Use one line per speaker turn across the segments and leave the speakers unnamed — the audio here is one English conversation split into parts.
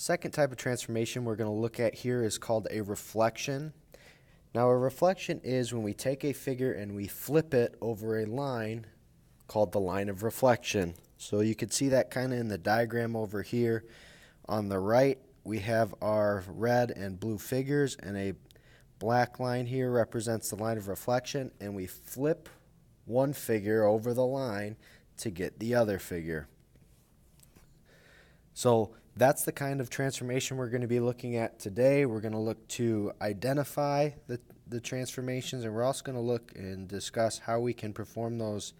Second type of transformation we're going to look at here is called a reflection. Now a reflection is when we take a figure and we flip it over a line called the line of reflection. So you can see that kind of in the diagram over here. On the right we have our red and blue figures, and a black line here represents the line of reflection, and we flip one figure over the line to get the other figure. So that's the kind of transformation we're going to be looking at today. We're going to look to identify the transformations, and we're also going to look and discuss how we can perform those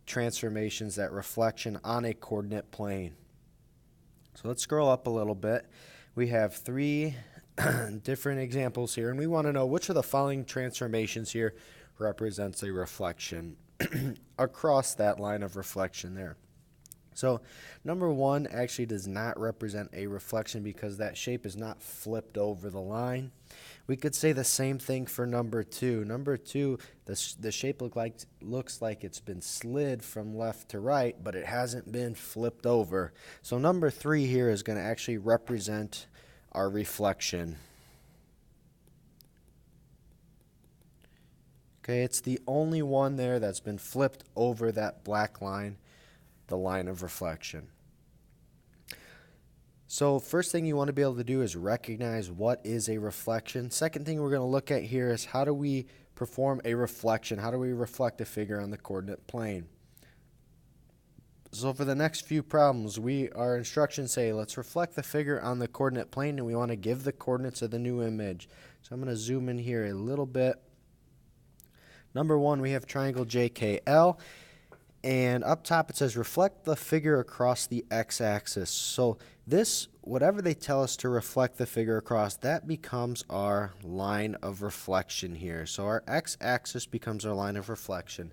transformations, that reflection, on a coordinate plane. So let's scroll up a little bit. We have three different examples here, and we want to know which of the following transformations here represents a reflection across that line of reflection there. So number one actually does not represent a reflection because that shape is not flipped over the line. We could say the same thing for number two. Number two, the shape looks like it's been slid from left to right, but it hasn't been flipped over. So number three here is going to actually represent our reflection. Okay, it's the only one there that's been flipped over that black line, the line of reflection. So first thing you want to be able to do is recognize what is a reflection. Second thing we're going to look at here is how do we perform a reflection? How do we reflect a figure on the coordinate plane? So for the next few problems, our instructions say let's reflect the figure on the coordinate plane, and we want to give the coordinates of the new image. So I'm going to zoom in here a little bit. Number one, we have triangle JKL. And up top it says reflect the figure across the x-axis. So this, whatever they tell us to reflect the figure across, that becomes our line of reflection here. So our x-axis becomes our line of reflection.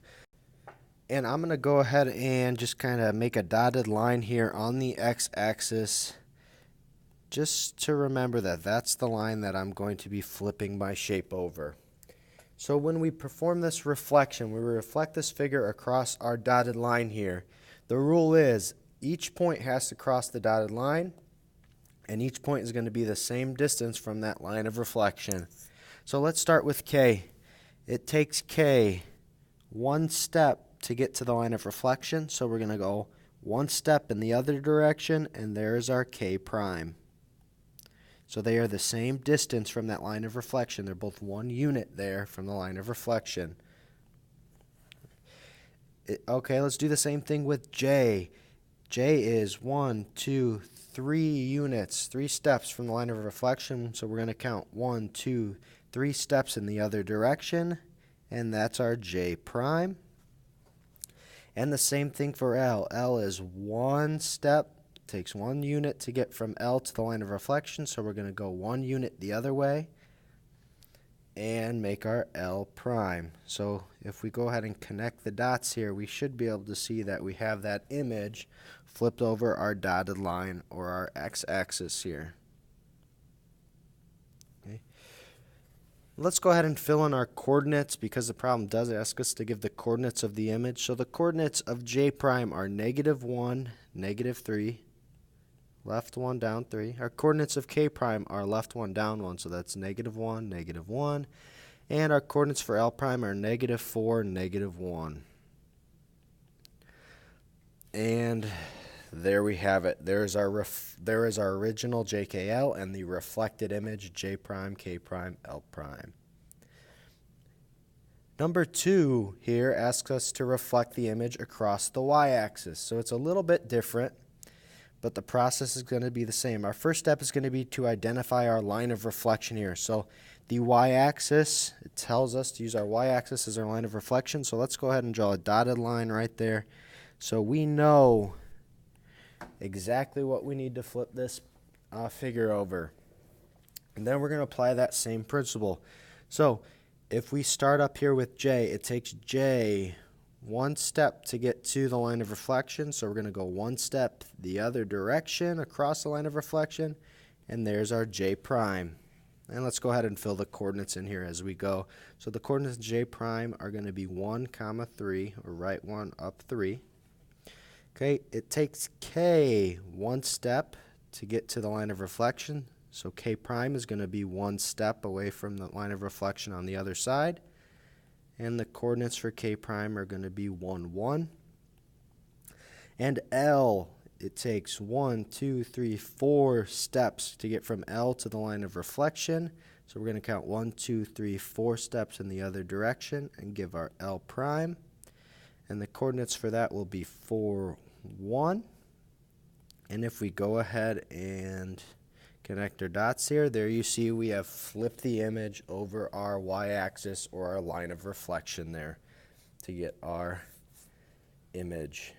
And I'm going to go ahead and just kind of make a dotted line here on the x-axis just to remember that that's the line that I'm going to be flipping my shape over. So when we perform this reflection, we reflect this figure across our dotted line here. The rule is each point has to cross the dotted line, and each point is going to be the same distance from that line of reflection. So let's start with K. It takes K one step to get to the line of reflection, so we're going to go one step in the other direction, and there's our K prime. So they are the same distance from that line of reflection. They're both 1 unit there from the line of reflection. Okay, let's do the same thing with J. J is 1, 2, 3 units, 3 steps from the line of reflection. So we're going to count 1, 2, 3 steps in the other direction, and that's our J prime. And the same thing for L. L is 1 step. Takes 1 unit to get from L to the line of reflection, so we're going to go 1 unit the other way and make our L prime. So if we go ahead and connect the dots here, we should be able to see that we have that image flipped over our dotted line or our x-axis here. Okay. Let's go ahead and fill in our coordinates because the problem does ask us to give the coordinates of the image. So the coordinates of J prime are -1, -3. Left 1, down 3. Our coordinates of K prime are left 1, down 1, so that's -1, -1. And our coordinates for L prime are -4, -1. And there we have it. There is our original JKL and the reflected image J prime, K prime, L prime. Number 2 here asks us to reflect the image across the y-axis. So it's a little bit different, but the process is going to be the same. Our first step is going to be to identify our line of reflection here. So the y-axis, it tells us to use our y-axis as our line of reflection. So let's go ahead and draw a dotted line right there. So we know exactly what we need to flip this figure over. And then we're going to apply that same principle. So if we start up here with J, it takes J 1 step to get to the line of reflection, so we're going to go 1 step the other direction across the line of reflection, and there's our J prime. And let's go ahead and fill the coordinates in here as we go. So the coordinates of J prime are going to be 1, 3, or right 1, up 3. Okay, it takes K 1 step to get to the line of reflection. So K prime is going to be 1 step away from the line of reflection on the other side. And the coordinates for K prime are going to be 1, 1. And L, it takes 1, 2, 3, 4 steps to get from L to the line of reflection. So we're going to count 1, 2, 3, 4 steps in the other direction and give our L prime. And the coordinates for that will be 4, 1. And if we go ahead and connect our dots here, there you see we have flipped the image over our y-axis or our line of reflection there to get our image.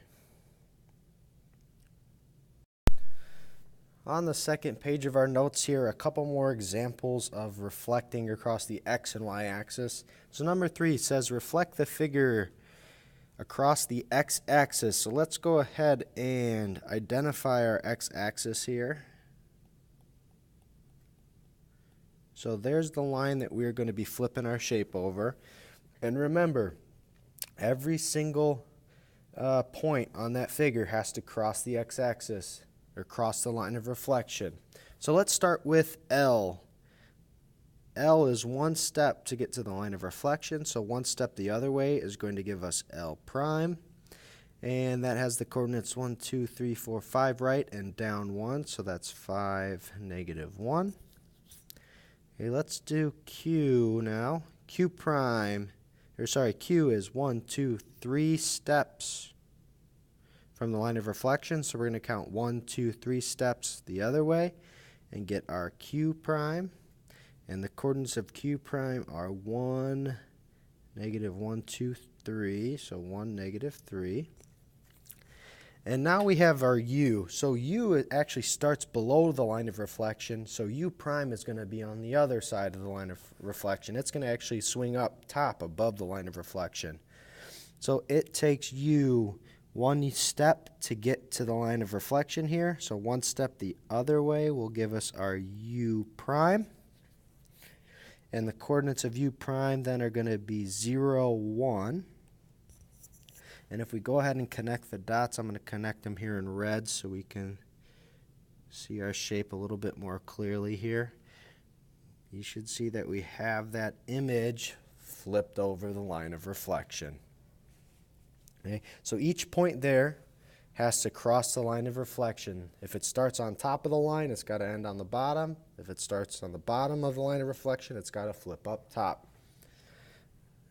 On the second page of our notes here, a couple more examples of reflecting across the x and y-axis. So number 3 says reflect the figure across the x-axis. So let's go ahead and identify our x-axis here. So there's the line that we're going to be flipping our shape over. And remember, every single point on that figure has to cross the x-axis or cross the line of reflection. So let's start with L. L is 1 step to get to the line of reflection, so 1 step the other way is going to give us L prime. And that has the coordinates 1, 2, 3, 4, 5 right and down 1, so that's 5, -1. Okay, let's do Q now. Q prime, Q is 1, 2, 3 steps from the line of reflection, so we're going to count 1, 2, 3 steps the other way and get our Q prime. And the coordinates of Q prime are 1, -1, 2, 3, so 1, -3. And now we have our U. So U, it actually starts below the line of reflection, so U prime is going to be on the other side of the line of reflection. It's going to actually swing up top above the line of reflection. So it takes U 1 step to get to the line of reflection here. So 1 step the other way will give us our U prime. And the coordinates of U prime then are going to be 0, 1. And if we go ahead and connect the dots, I'm going to connect them here in red so we can see our shape a little bit more clearly here. You should see that we have that image flipped over the line of reflection. Okay, so each point there has to cross the line of reflection. If it starts on top of the line, it's got to end on the bottom. If it starts on the bottom of the line of reflection, it's got to flip up top.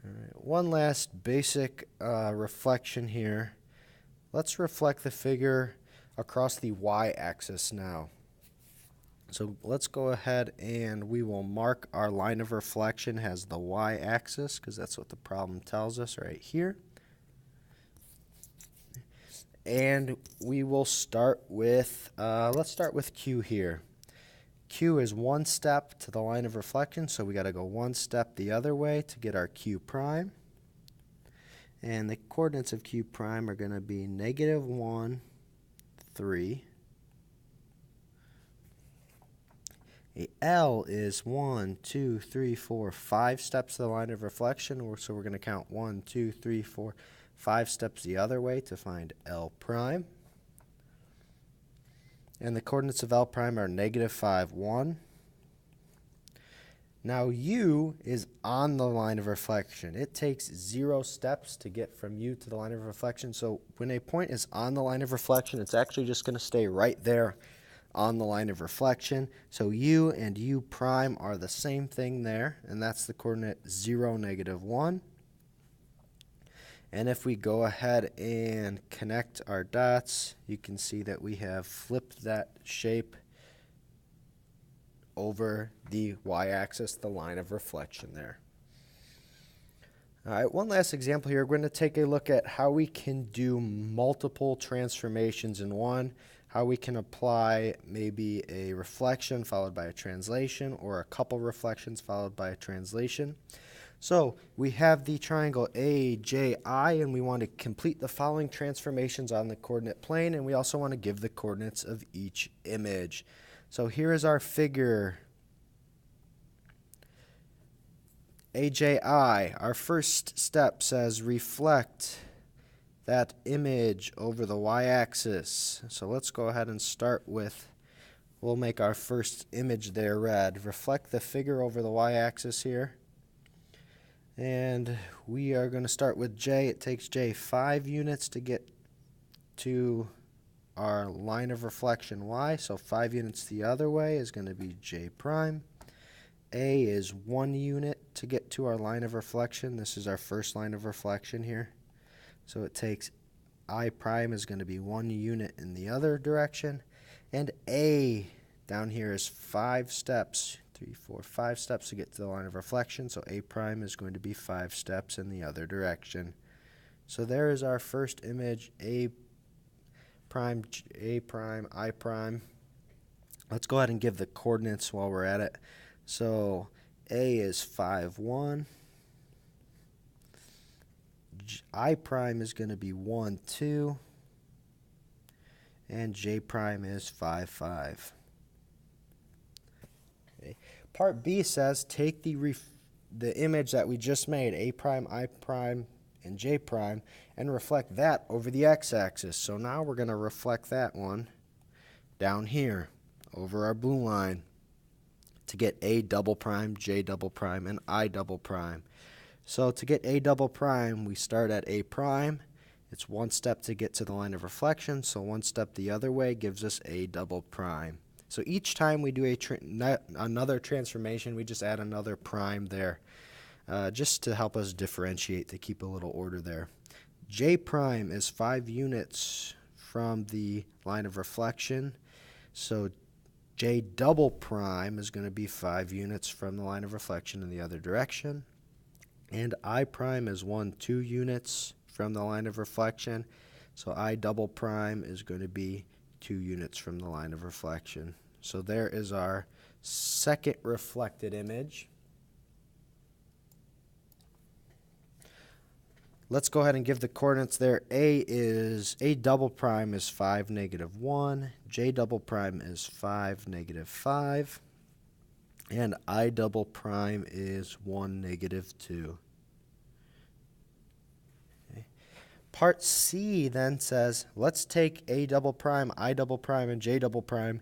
All right, one last basic reflection here. Let's reflect the figure across the y-axis now. So let's go ahead and we will mark our line of reflection as the y-axis because that's what the problem tells us right here. And we will start with, let's start with Q here. Q is 1 step to the line of reflection, so we got to go 1 step the other way to get our Q prime. And the coordinates of Q prime are going to be -1, 3. A L is 1, 2, 3, 4, 5 steps to the line of reflection, so we're going to count 1, 2, 3, 4, 5 steps the other way to find L prime. And the coordinates of L prime are -5, 1. Now U is on the line of reflection. It takes 0 steps to get from U to the line of reflection. So when a point is on the line of reflection, it's actually just going to stay right there on the line of reflection. So U and U prime are the same thing there, and that's the coordinate 0, -1. And if we go ahead and connect our dots, you can see that we have flipped that shape over the y-axis, the line of reflection there. All right, one last example here. We're going to take a look at how we can do multiple transformations in one, how we can apply maybe a reflection followed by a translation or a couple reflections followed by a translation. So we have the triangle AJI, and we want to complete the following transformations on the coordinate plane, and we also want to give the coordinates of each image. So here is our figure AJI. Our first step says reflect that image over the y-axis. So let's go ahead and start with we'll make our first image there red. Reflect the figure over the y-axis here. And we are going to start with J. It takes J 5 units to get to our line of reflection Y, so 5 units the other way is going to be J prime. A is 1 unit to get to our line of reflection. This is our first line of reflection here. So it takes I prime is going to be 1 unit in the other direction. And A down here is 5 steps, 3, 4, 5 steps to get to the line of reflection. So A prime is going to be 5 steps in the other direction. So there is our first image, A prime, I prime. Let's go ahead and give the coordinates while we're at it. So A is 5, 1. I prime is going to be 1, 2. And J prime is 5, 5. Okay. Part B says take the image that we just made, A prime, I prime, and J prime, and reflect that over the x-axis. So now we're going to reflect that one down here over our blue line to get A double prime, J double prime, and I double prime. So to get A double prime, we start at A prime. It's 1 step to get to the line of reflection, so 1 step the other way gives us A double prime. So each time we do another transformation, we just add another prime there, just to help us differentiate, to keep a little order there. J prime is 5 units from the line of reflection, so J double prime is going to be 5 units from the line of reflection in the other direction. And I prime is 2 units from the line of reflection. So I double prime is going to be 2 units from the line of reflection. So there is our second reflected image. Let's go ahead and give the coordinates there. A double prime is 5, -1. J double prime is 5, -5. And I double prime is 1, -2. Okay. Part C then says, let's take A double prime, I double prime, and J double prime,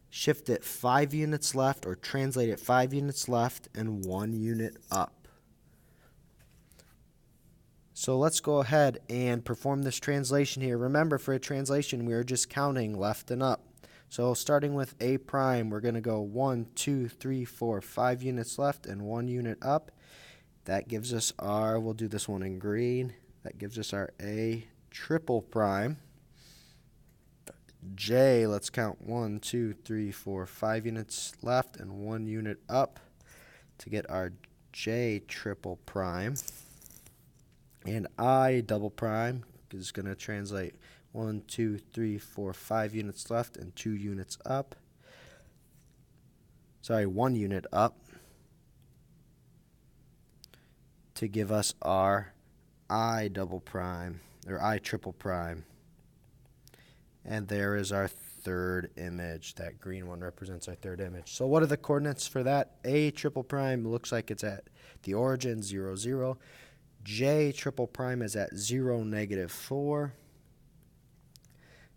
shift it 5 units left, or translate it 5 units left and 1 unit up. So let's go ahead and perform this translation here. Remember, for a translation, we are just counting left and up. So starting with A prime, we're going to go 1, 2, 3, 4, 5 units left and 1 unit up. That gives us our, we'll do this one in green, that gives us our A triple prime. J, let's count 1, 2, 3, 4, 5 units left and 1 unit up to get our J triple prime. And I double prime is going to translate 1, 2, 3, 4, 5 units left and 2 units up. Sorry, 1 unit up to give us our I double prime, or I triple prime. And there is our third image. That green one represents our third image. So what are the coordinates for that? A triple prime looks like it's at the origin, 0, 0. J triple prime is at 0, -4.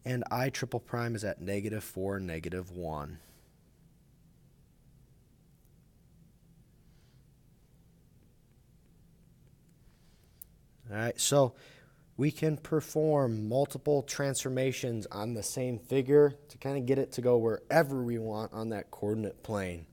And I triple prime is at -4, -1. All right, so we can perform multiple transformations on the same figure to kind of get it to go wherever we want on that coordinate plane.